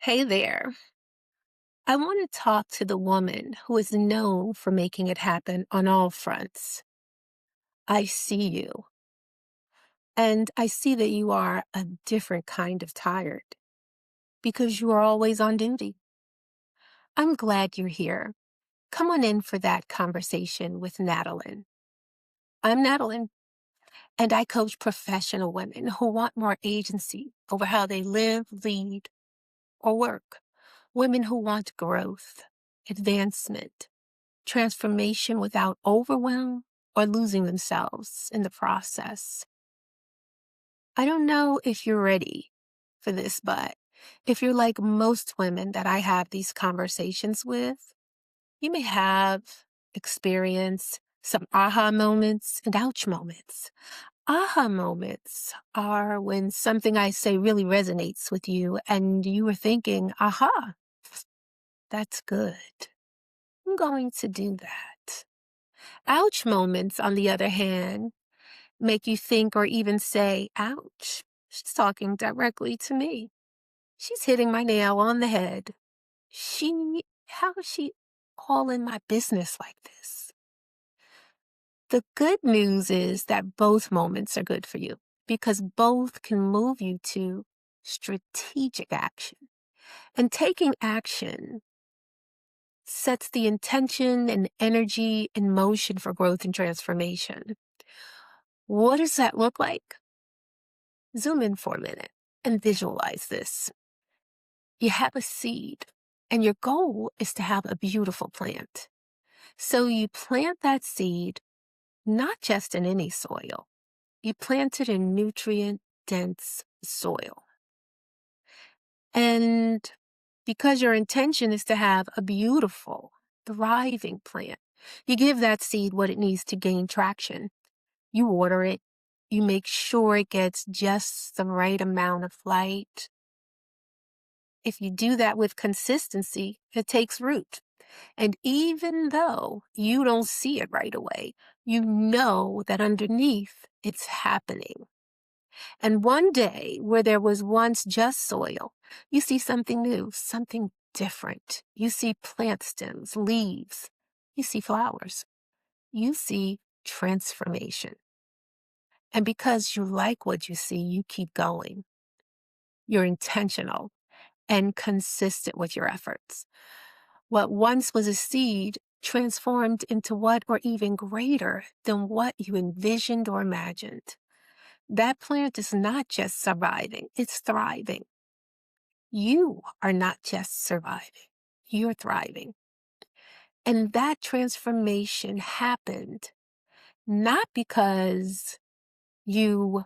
Hey there. I want to talk to the woman who is known for making it happen on all fronts. I see you, and I see that you are a different kind of tired because you are always on duty. I'm glad you're here. Come on in for that conversation with Natalynn. I'm Natalynn, and I coach professional women who want more agency over how they live, lead, or work. Women who want growth, advancement, transformation without overwhelm or losing themselves in the process. I don't know if you're ready for this, but if you're like most women that I have these conversations with, you may have experienced some aha moments and ouch moments. Aha moments are when something I say really resonates with you and you are thinking, aha, that's good. I'm going to do that. Ouch moments, on the other hand, make you think or even say, ouch, she's talking directly to me. She's hitting my nail on the head. How is she all in my business like this? The good news is that both moments are good for you because both can move you to strategic action. And taking action sets the intention and energy in motion for growth and transformation. What does that look like? Zoom in for a minute and visualize this. You have a seed, and your goal is to have a beautiful plant. So you plant that seed not just in any soil, you plant it in nutrient dense soil. And because your intention is to have a beautiful, thriving plant, you give that seed what it needs to gain traction. You water it. You make sure it gets just the right amount of light. If you do that with consistency, it takes root. And even though you don't see it right away, you know that underneath it's happening. And one day, where there was once just soil, you see something new, something different. You see plant stems, leaves. You see flowers. You see transformation. And because you like what you see, you keep going. You're intentional and consistent with your efforts. What once was a seed transformed into what, or even greater than what you envisioned or imagined. That plant is not just surviving, it's thriving. You are not just surviving, you're thriving. And that transformation happened not because you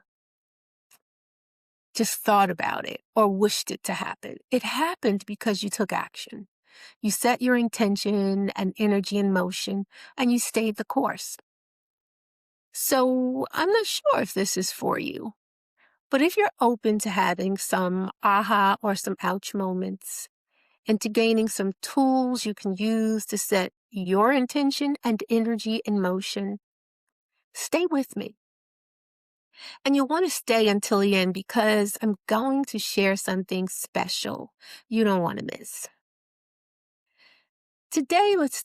just thought about it or wished it to happen. It happened because you took action. You set your intention and energy in motion, and you stayed the course. So I'm not sure if this is for you, but if you're open to having some aha or some ouch moments and to gaining some tools you can use to set your intention and energy in motion, stay with me. And you'll want to stay until the end because I'm going to share something special you don't want to miss. Today, let's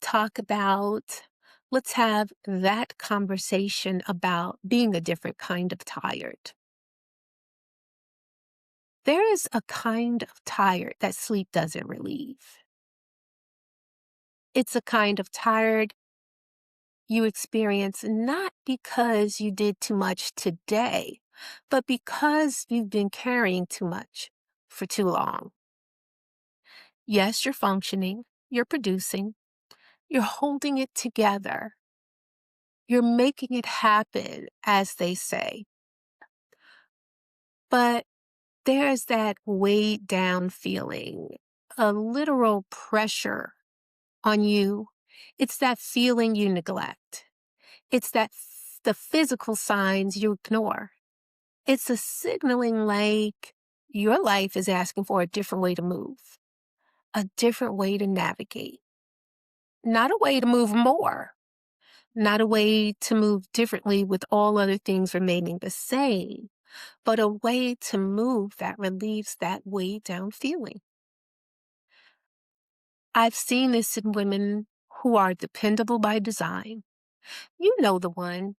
have that conversation about being a different kind of tired. There is a kind of tired that sleep doesn't relieve. It's a kind of tired you experience not because you did too much today, but because you've been carrying too much for too long. Yes, you're functioning, you're producing, you're holding it together, you're making it happen, as they say. But there's that weighed down feeling, a literal pressure on you. It's that feeling you neglect. It's the physical signs you ignore. It's a signaling like your life is asking for a different way to move, a different way to navigate, not a way to move more, not a way to move differently with all other things remaining the same, but a way to move that relieves that weighed down feeling. I've seen this in women who are dependable by design. You know the one.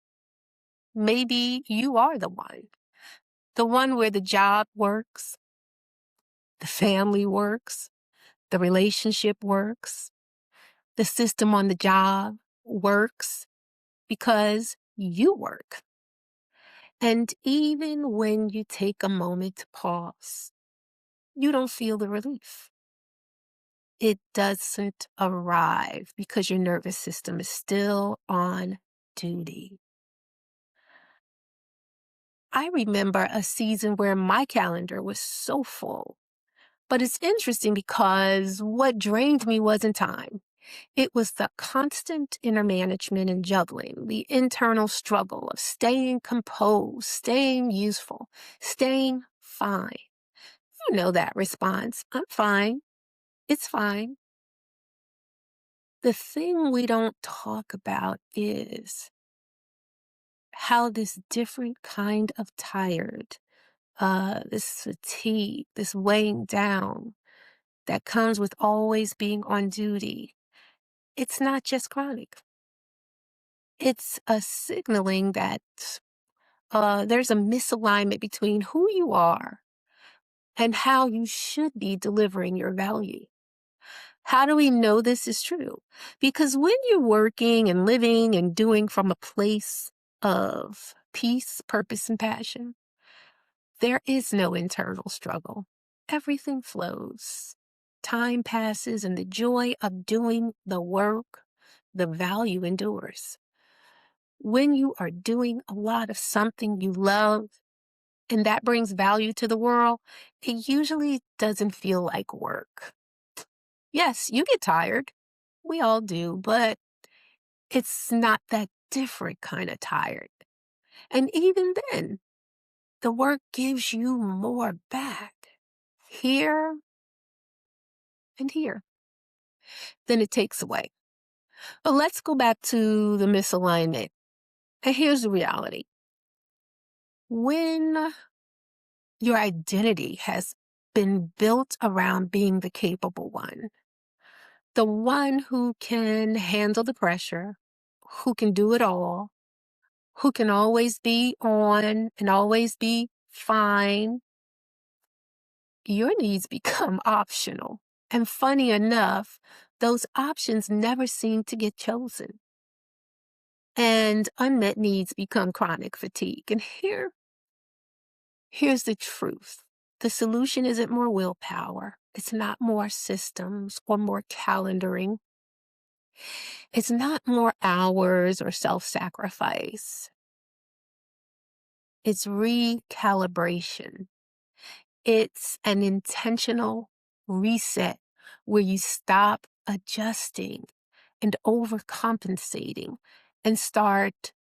Maybe you are the one. The one where the job works, the family works, the relationship works, the system on the job works because you work. And even when you take a moment to pause, you don't feel the relief. It doesn't arrive because your nervous system is still on duty. I remember a season where my calendar was so full. But it's interesting because what drained me wasn't time. It was the constant inner management and juggling, the internal struggle of staying composed, staying useful, staying fine. You know that response. I'm fine. It's fine. The thing we don't talk about is how this different kind of tired, this fatigue, this weighing down that comes with always being on duty, it's not just chronic. It's a signaling that there's a misalignment between who you are and how you should be delivering your value. How do we know this is true? Because when you're working and living and doing from a place of peace, purpose, and passion, there is no internal struggle. Everything flows. Time passes, and the joy of doing the work, the value endures. When you are doing a lot of something you love and that brings value to the world, it usually doesn't feel like work. Yes, you get tired. We all do, but it's not that different kind of tired. And even then, the work gives you more back here and here than it takes away. But let's go back to the misalignment. And here's the reality. When your identity has been built around being the capable one, the one who can handle the pressure, who can do it all, who can always be on and always be fine, your needs become optional. And funny enough, those options never seem to get chosen. And unmet needs become chronic fatigue. And here's the truth. The solution isn't more willpower. It's not more systems or more calendaring. It's not more hours or self-sacrifice. It's recalibration. It's an intentional reset where you stop adjusting and overcompensating and start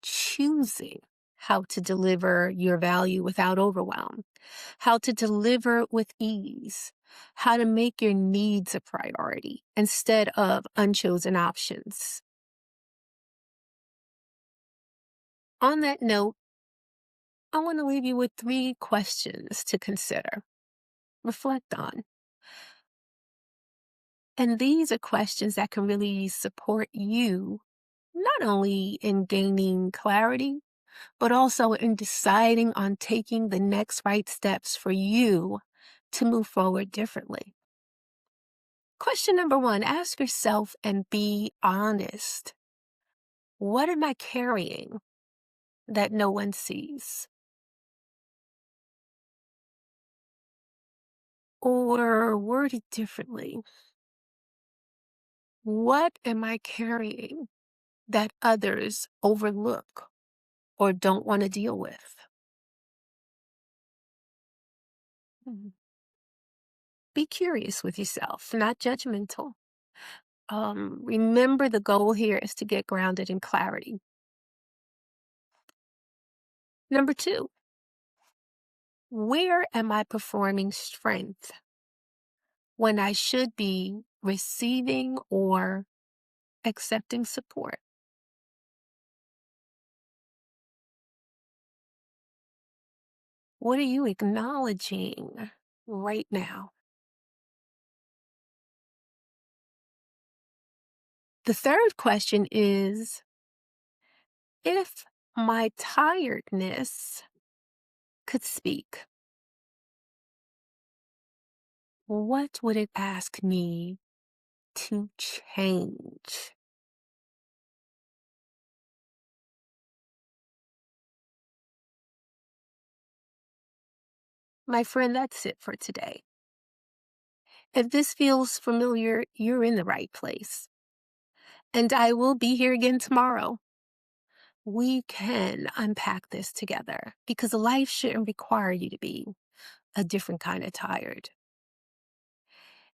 choosing how to deliver your value without overwhelm, how to deliver with ease, how to make your needs a priority instead of unchosen options. On that note, I want to leave you with 3 questions to consider, reflect on. And these are questions that can really support you, not only in gaining clarity, but also in deciding on taking the next right steps for you to move forward differently. Question number 1, ask yourself and be honest. What am I carrying that no one sees? Or word it differently. What am I carrying that others overlook or don't want to deal with? Mhm. Be curious with yourself, not judgmental. Remember the goal here is to get grounded in clarity. Number 2, where am I performing strength when I should be receiving or accepting support? What are you acknowledging right now? The third question is, if my tiredness could speak, what would it ask me to change? My friend, that's it for today. If this feels familiar, you're in the right place. And I will be here again tomorrow. We can unpack this together because life shouldn't require you to be a different kind of tired.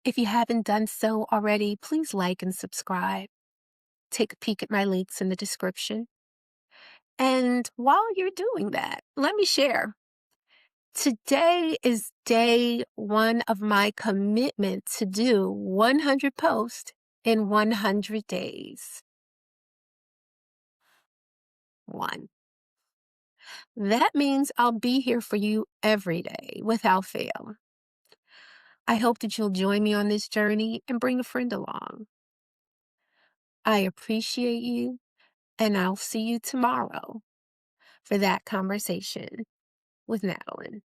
If you haven't done so already, please like and subscribe. Take a peek at my links in the description. And while you're doing that, let me share. Today is day one of my commitment to do 100 posts in 100 days. One. That means I'll be here for you every day without fail. I hope that you'll join me on this journey and bring a friend along. I appreciate you, and I'll see you tomorrow for that conversation with Natalynn.